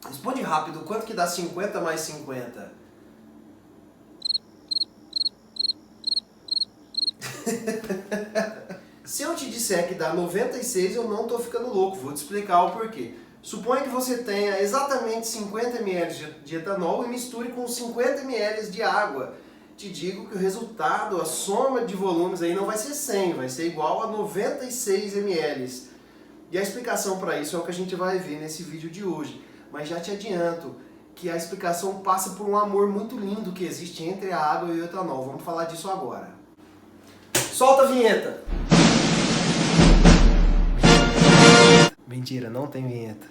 Responde rápido, quanto que dá 50 mais 50? Se eu te disser que dá 96, eu não estou ficando louco, vou te explicar o porquê. Suponha que você tenha exatamente 50 ml de etanol e misture com 50 ml de água. Te digo que o resultado, a soma de volumes aí não vai ser 100, vai ser igual a 96 ml. E a explicação para isso é o que a gente vai ver nesse vídeo de hoje. Mas já te adianto que a explicação passa por um amor muito lindo que existe entre a água e o etanol. Vamos falar disso agora. Solta a vinheta! Mentira, não tem vinheta.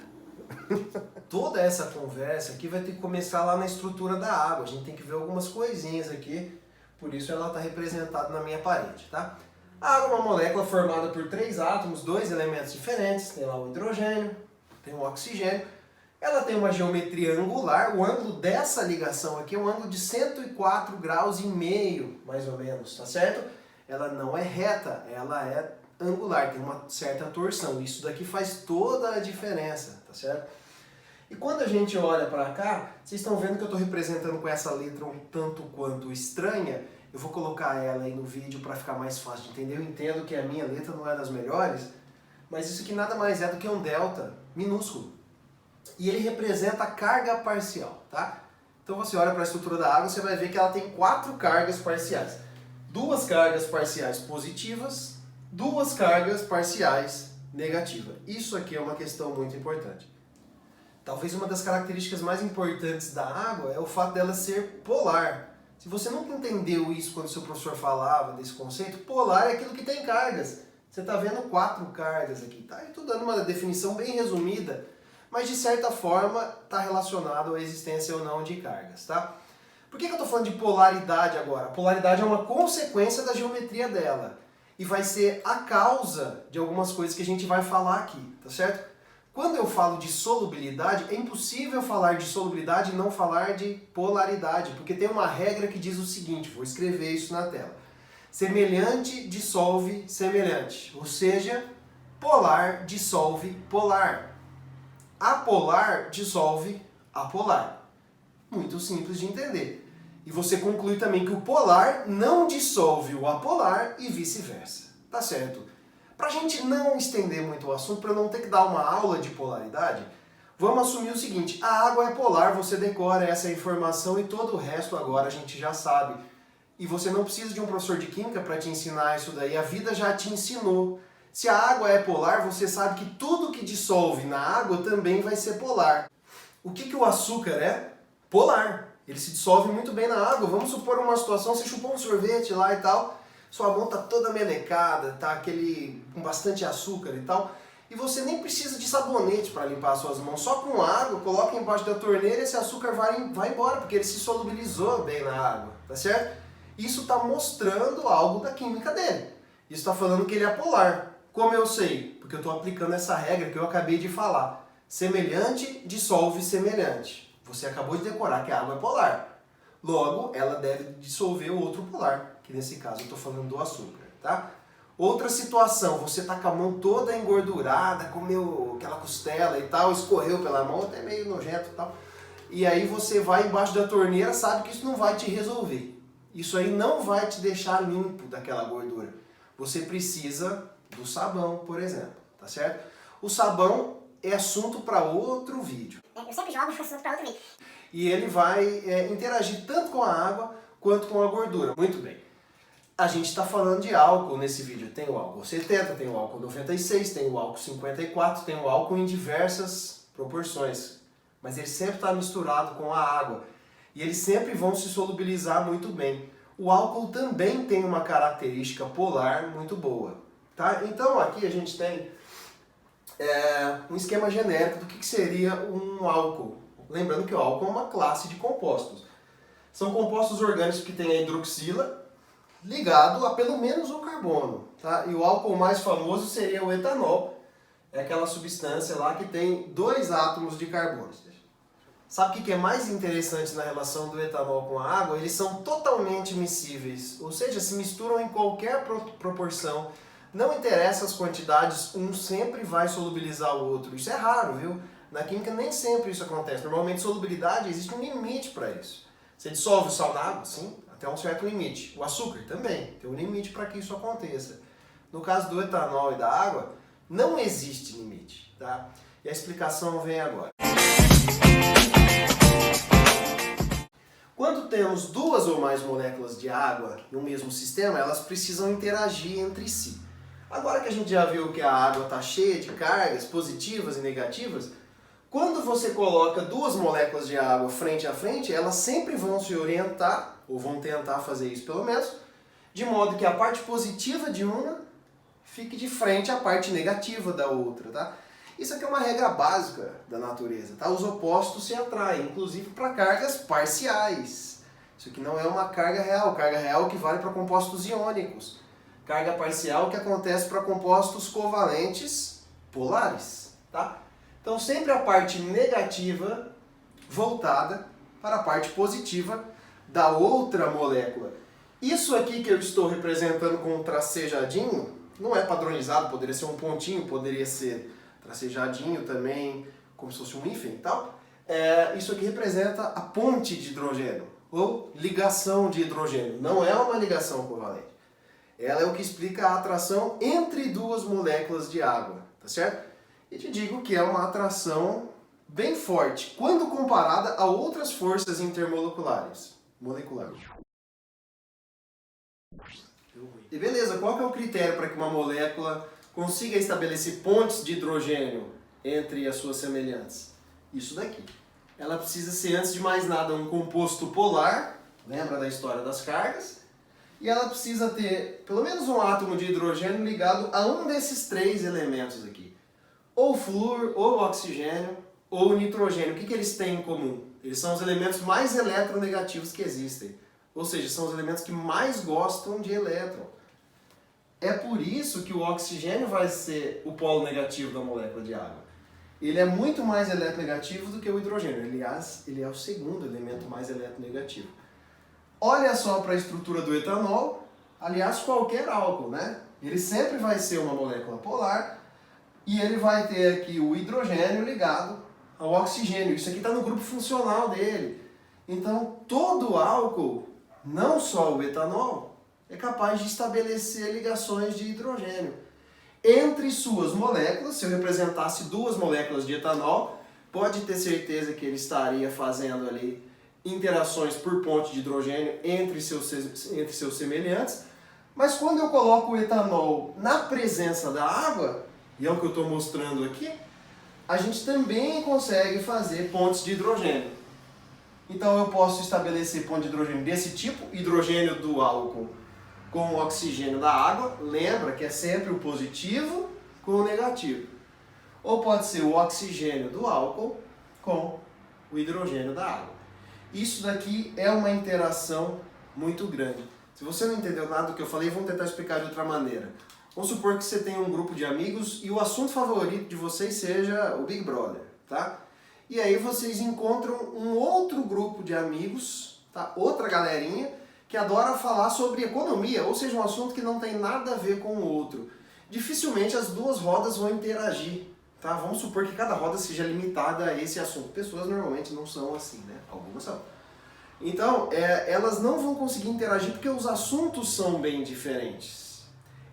Toda essa conversa aqui vai ter que começar lá na estrutura da água. A gente tem que ver algumas coisinhas aqui, por isso ela está representada na minha parede, tá? A água é uma molécula formada por 3 átomos, 2 elementos diferentes. Tem lá o hidrogênio, tem o oxigênio. Ela tem uma geometria angular. O ângulo dessa ligação aqui é um ângulo de 104 graus e meio, mais ou menos, tá certo? Ela não é reta, ela é angular, tem uma certa torção. Isso daqui faz toda a diferença, tá certo? E quando a gente olha para cá, vocês estão vendo que eu estou representando com essa letra um tanto quanto estranha. Eu vou colocar ela aí no vídeo para ficar mais fácil de entender. Eu entendo que a minha letra não é das melhores, mas isso aqui nada mais é do que um delta minúsculo. E ele representa a carga parcial, tá? Então você olha para a estrutura da água, você vai ver que ela tem 4 cargas parciais. 2 cargas parciais positivas, 2 cargas parciais negativas. Isso aqui é uma questão muito importante. Talvez uma das características mais importantes da água é o fato dela ser polar. Se você nunca entendeu isso quando o seu professor falava desse conceito, polar é aquilo que tem cargas. Você está vendo 4 cargas aqui, tá? Eu estou dando uma definição bem resumida, mas de certa forma está relacionado à existência ou não de cargas, tá? Por que eu estou falando de polaridade agora? A polaridade é uma consequência da geometria dela e vai ser a causa de algumas coisas que a gente vai falar aqui, tá certo? Quando eu falo de solubilidade, é impossível falar de solubilidade e não falar de polaridade, porque tem uma regra que diz o seguinte, vou escrever isso na tela. Semelhante dissolve semelhante, ou seja, polar dissolve polar. Apolar dissolve apolar. Muito simples de entender. E você conclui também que o polar não dissolve o apolar e vice-versa. Tá certo? Para a gente não estender muito o assunto, para não ter que dar uma aula de polaridade, vamos assumir o seguinte, a água é polar, você decora essa informação e todo o resto agora a gente já sabe. E você não precisa de um professor de química para te ensinar isso daí, a vida já te ensinou. Se a água é polar, você sabe que tudo que dissolve na água também vai ser polar. O que o açúcar é? Polar. Ele se dissolve muito bem na água. Vamos supor uma situação, você chupou um sorvete lá e tal, sua mão tá toda melecada, tá com bastante açúcar e tal, e você nem precisa de sabonete para limpar as suas mãos, só com água, coloca embaixo da torneira e esse açúcar vai embora, porque ele se solubilizou bem na água, tá certo? Isso está mostrando algo da química dele. Isso está falando que ele é polar. Como eu sei? Porque eu estou aplicando essa regra que eu acabei de falar. Semelhante dissolve semelhante. Você acabou de decorar que a água é polar. Logo, ela deve dissolver o outro polar, que nesse caso eu estou falando do açúcar, tá? Outra situação, você está com a mão toda engordurada, comeu aquela costela e tal, escorreu pela mão, até meio nojento e tal. E aí você vai embaixo da torneira, sabe que isso não vai te resolver. Isso aí não vai te deixar limpo daquela gordura. Você precisa do sabão, por exemplo, tá certo? O sabão é assunto para outro vídeo. Eu sempre jogo assunto para outro vídeo. E ele vai interagir tanto com a água quanto com a gordura. Muito bem. A gente está falando de álcool nesse vídeo. Tem o álcool 70, tem o álcool 96, tem o álcool 54, tem o álcool em diversas proporções. Mas ele sempre está misturado com a água. E eles sempre vão se solubilizar muito bem. O álcool também tem uma característica polar muito boa. Tá? Então aqui a gente tem um esquema genérico do que seria um álcool. Lembrando que o álcool é uma classe de compostos. São compostos orgânicos que têm a hidroxila ligado a pelo menos um carbono. Tá? E o álcool mais famoso seria o etanol. É aquela substância lá que tem 2 átomos de carbono. Sabe o que é mais interessante na relação do etanol com a água? Eles são totalmente miscíveis, ou seja, se misturam em qualquer proporção. Não interessa as quantidades, um sempre vai solubilizar o outro. Isso é raro, viu? Na química nem sempre isso acontece. Normalmente, solubilidade, existe um limite para isso. Você dissolve o sal na água? Sim, até um certo limite. O açúcar também, tem um limite para que isso aconteça. No caso do etanol e da água, não existe limite, tá? E a explicação vem agora. Quando temos duas ou mais moléculas de água em um mesmo sistema, elas precisam interagir entre si. Agora que a gente já viu que a água está cheia de cargas positivas e negativas, quando você coloca duas moléculas de água frente a frente, elas sempre vão se orientar, ou vão tentar fazer isso pelo menos, de modo que a parte positiva de uma fique de frente à parte negativa da outra, tá? Isso aqui é uma regra básica da natureza, tá? Os opostos se atraem, inclusive para cargas parciais. Isso aqui não é uma carga real. Carga real que vale para compostos iônicos. Carga parcial que acontece para compostos covalentes polares, tá? Então sempre a parte negativa voltada para a parte positiva da outra molécula. Isso aqui que eu estou representando com um tracejadinho não é padronizado, poderia ser um pontinho, poderia ser tracejadinho também, como se fosse um hífen e tal. Isso aqui representa a ponte de hidrogênio, ou ligação de hidrogênio. Não é uma ligação covalente. Ela é o que explica a atração entre duas moléculas de água, tá certo? E te digo que é uma atração bem forte, quando comparada a outras forças intermoleculares. E beleza, qual que é o critério para que uma molécula consiga estabelecer pontes de hidrogênio entre as suas semelhantes? Isso daqui. Ela precisa ser, antes de mais nada, um composto polar, lembra da história das cargas? E ela precisa ter pelo menos um átomo de hidrogênio ligado a um desses três elementos aqui. Ou flúor, ou oxigênio, ou nitrogênio. O que eles têm em comum? Eles são os elementos mais eletronegativos que existem. Ou seja, são os elementos que mais gostam de elétron. É por isso que o oxigênio vai ser o polo negativo da molécula de água. Ele é muito mais eletronegativo do que o hidrogênio. Aliás, ele é o segundo elemento mais eletronegativo. Olha só para a estrutura do etanol. Aliás, qualquer álcool, né? Ele sempre vai ser uma molécula polar e ele vai ter aqui o hidrogênio ligado ao oxigênio. Isso aqui está no grupo funcional dele. Então, todo álcool, não só o etanol, é capaz de estabelecer ligações de hidrogênio entre suas moléculas. Se eu representasse duas moléculas de etanol, pode ter certeza que ele estaria fazendo ali interações por ponte de hidrogênio entre seus semelhantes. Mas quando eu coloco o etanol na presença da água, e é o que eu estou mostrando aqui, a gente também consegue fazer pontes de hidrogênio. Então eu posso estabelecer ponte de hidrogênio desse tipo, hidrogênio do álcool com o oxigênio da água, lembra que é sempre o positivo com o negativo. Ou pode ser o oxigênio do álcool com o hidrogênio da água. Isso daqui é uma interação muito grande. Se você não entendeu nada do que eu falei, vamos tentar explicar de outra maneira. Vamos supor que você tem um grupo de amigos e o assunto favorito de vocês seja o Big Brother, tá? E aí vocês encontram um outro grupo de amigos, tá? Outra galerinha, que adora falar sobre economia, ou seja, um assunto que não tem nada a ver com o outro. Dificilmente as duas rodas vão interagir, tá? Vamos supor que cada roda seja limitada a esse assunto. Pessoas normalmente não são assim, né? Algumas são. Então, elas não vão conseguir interagir porque os assuntos são bem diferentes.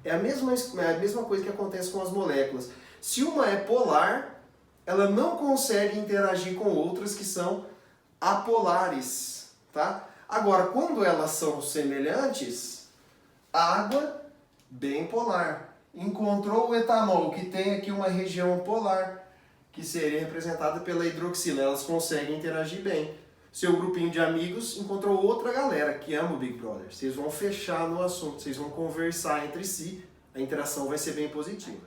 É a mesma coisa que acontece com as moléculas. Se uma é polar, ela não consegue interagir com outras que são apolares, tá? Agora, quando elas são semelhantes, água, bem polar. Encontrou o etanol, que tem aqui uma região polar, que seria representada pela hidroxila. Elas conseguem interagir bem. Seu grupinho de amigos encontrou outra galera que ama o Big Brother. Vocês vão fechar no assunto, vocês vão conversar entre si, a interação vai ser bem positiva.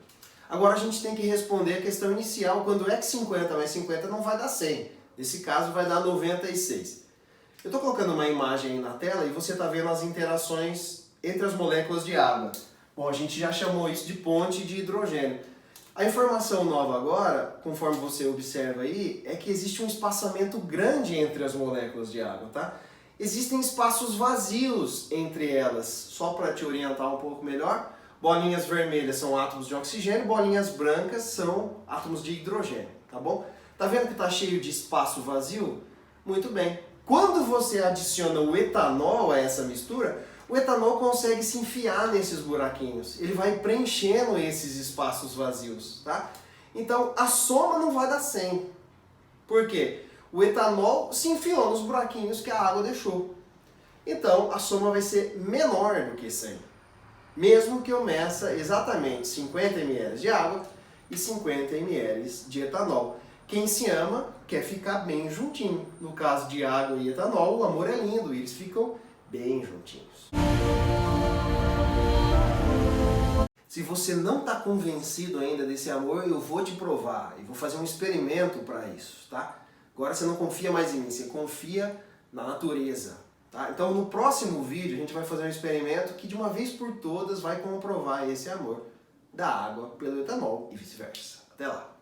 Agora a gente tem que responder a questão inicial, quando é que 50 mais 50 não vai dar 100. Nesse caso vai dar 96. Eu estou colocando uma imagem aí na tela e você está vendo as interações entre as moléculas de água. Bom, a gente já chamou isso de ponte de hidrogênio. A informação nova agora, conforme você observa aí, é que existe um espaçamento grande entre as moléculas de água, tá? Existem espaços vazios entre elas. Só para te orientar um pouco melhor, bolinhas vermelhas são átomos de oxigênio, bolinhas brancas são átomos de hidrogênio, tá bom? Tá vendo que tá cheio de espaço vazio? Muito bem. Quando você adiciona o etanol a essa mistura, o etanol consegue se enfiar nesses buraquinhos. Ele vai preenchendo esses espaços vazios, tá? Então a soma não vai dar 100. Por quê? O etanol se enfiou nos buraquinhos que a água deixou. Então a soma vai ser menor do que 100. Mesmo que eu meça exatamente 50 ml de água e 50 ml de etanol. Quem se ama quer ficar bem juntinho. No caso de água e etanol, o amor é lindo, eles ficam bem juntinhos. Se você não está convencido ainda desse amor, eu vou te provar e vou fazer um experimento para isso, tá? Agora você não confia mais em mim, você confia na natureza, tá? Então no próximo vídeo a gente vai fazer um experimento que de uma vez por todas vai comprovar esse amor da água pelo etanol e vice-versa. Até lá!